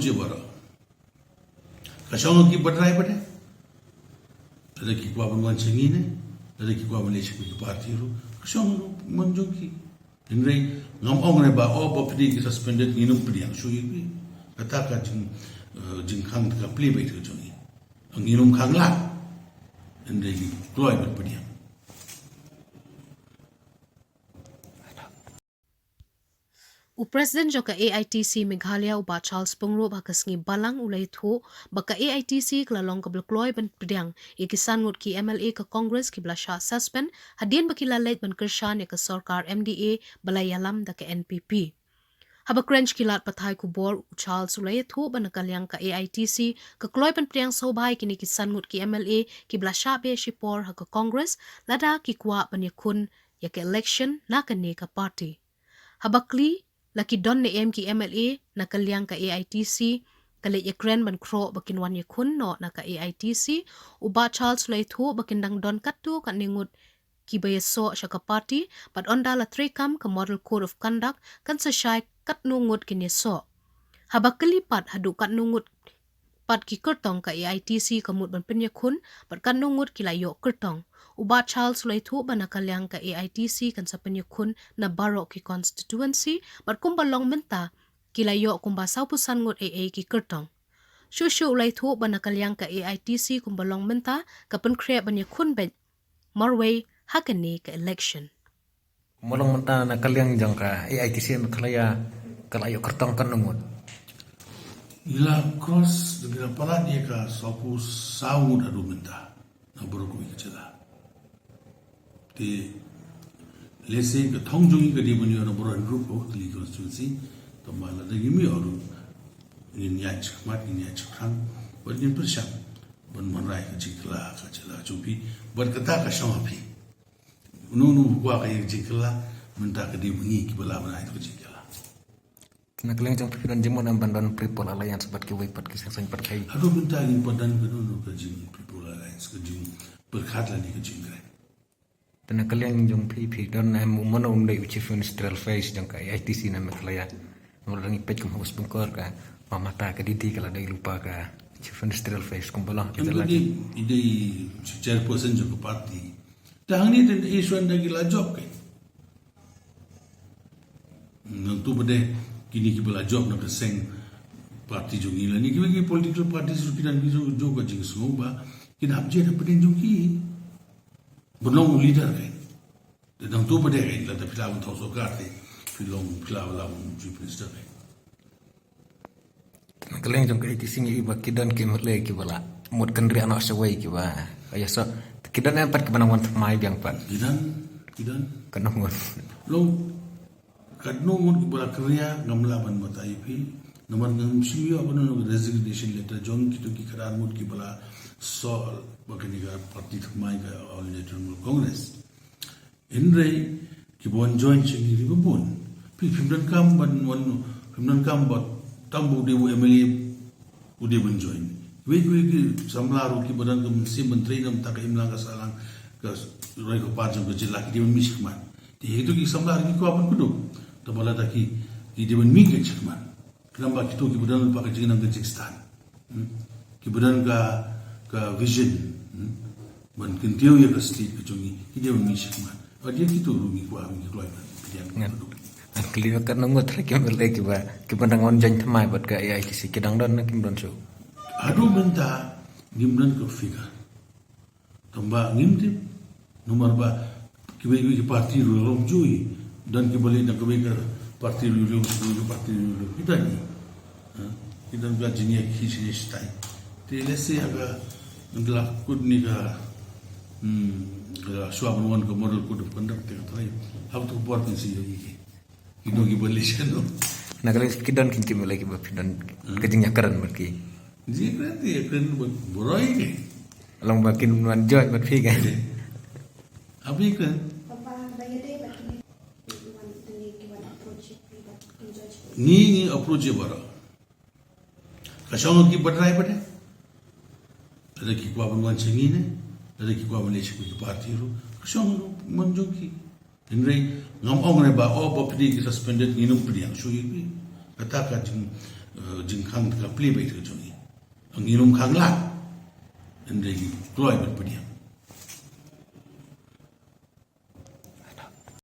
approach bara kasong ki badrai bade ada ki kwa banwan sengine ada ki kwa malaysia ki parti ru kasong manjong ki inrei ngam ong re ba o ba pdi ki suspended nginum pdi ang shu yi kata ka jing khang ka pli bai thu jongi nginum khang la inrei ki kloi bat pdi President joka AITC Meghalaya uba Charles Pungro bakasngi balang ulai thu baka AITC klalong ka blokloi ban pediang ikisan ngut ki MLA ka Congress ki blasha suspend hadien bakila late ban kershan ya ka sarkar MDA balayalam da ka NPP haba crench kilat pathai ku bor Charles ulai thu ban kalyang ka AITC ka kloi ban pediang sobai kini kisan ngut ki MLA ki blasha be shipor ha ka Congress lada ki kwa ban yakun ya ka election na ka ne ka party habakli laki don ni MK MLA na kalyang ka AITC kali yakren ban kro bakin wan yakun no na ka AITC uba Charles Laitho bakin dang don katu ka ningut ki bayaso siya ka party but onda la trekam ka model code of conduct kan sa shay kat nungut kiniso habakali pat hadu kat nungut pat ki kertong ka AITC kamut ban penyakun pat kan nungut kilayo kertong uba Charles Laitho ba nakalyang ka AITC kan sa penyakun na baro ki constituency bat kumbalong menta kilayo kumba saupusan ngut AA ki kertong shushu Laitho ba nakalyang ka AITC kumbalong menta ka penkre penyakun bet Norway hakani ka election molong menta nakalyang jang ka AITC nakalaya kalayo kertong kan nungut ila cross dengan pala dia ka sapu saud adu menta na boro ko ikela te lese ka thongjungi ka di buni na boro group of the constituency to mala da gimi oru in yach mat in yach khan badin persham ban manrai ka jikla ka chala chupi ban kata ka shamapi nu kwa ka jikla menta ka di bungi ki bala bana itu jikla nakalyang jang pipiran jemon am bandon people alliance bat ki wait pat ki sang pat kai adu menta in padan ka nu ka jing people alliance ka jing berkhat la ni ka jing dan nakalyang jang pipi don am mono undai chief ministerial face jang ka AITC na meklaya ngorang ipet kum hus bengkor ka mamata ka didi kala dai lupa ka chief ministerial face kumbalang kita lagi ide chairperson jo ka party tahang ni den iswan da gila job kai nang tu bade kini ki bala job na ka seng party jo gila ni ki political parties rupinan ki jo ka jing suba kinap je na paden jo ki belong leader kan dan tu bade kan la da pilaw to so karte pilong pilaw la chief minister kan nakalyang jang ka AITC ngi ba kidan ki mele ki bala mut kendri anak sewai ki ba aya so kidan empat ke banangan mai biang pat kidan kanangon lo kadnungun ki bala kriya ngamla ban matai pi nomor ngam siyo abano resignation letter jon ki to ki karar mut ki bala so bakani ga party mai ga all national congress inrei ki bon join chingi ri bon pi pimdan kam ban won pimdan kam bot tambu de MLA ude bon join we ki samlaru ki badan kam si menteri nam tak imlang ka salang ka roi ko parjam ko jila ki de miskman ti itu ki samlar ki ko apun kudu to bala ta ki de bon mi ke chikman kenapa ki to ki badan pa ka jingan ka jikstan ki badan ka vision ban kintiu ya ka state ka jongi ki de bon mi chikman dia ki to rumi ko ami ko ai Keliru kan nungut lagi mele ki ba ki banangon jang thamai bat ka AITC kidang don kim don so adu menta gimnan ko figa tamba ngimti nomor ba ki parti rom jui dan ki balik nak ke parti rom parti kita ni kita ga jinia ki sini stai te lese aga ngla kud ni ga suam wan ko model kud conduct te trai how to board ni si yi ki gi balishan no nakalyang kidan kin kim lagi ba pidan kajing yakaran bat ki ji berarti kan boroi ke long bakin wan joy bat fi kan abi kan ni approach bara kasong ki badrai bade ada ki kwa banwan sengine ada ki kwa malaysia ki parti ru kasong manjong ki inrei ngam ong re ba o ba pdi ki suspended nginum pdi ang shu yi kata ka jingkang ka pli bai thu chungi anginum khangla andregi kloi ban padiam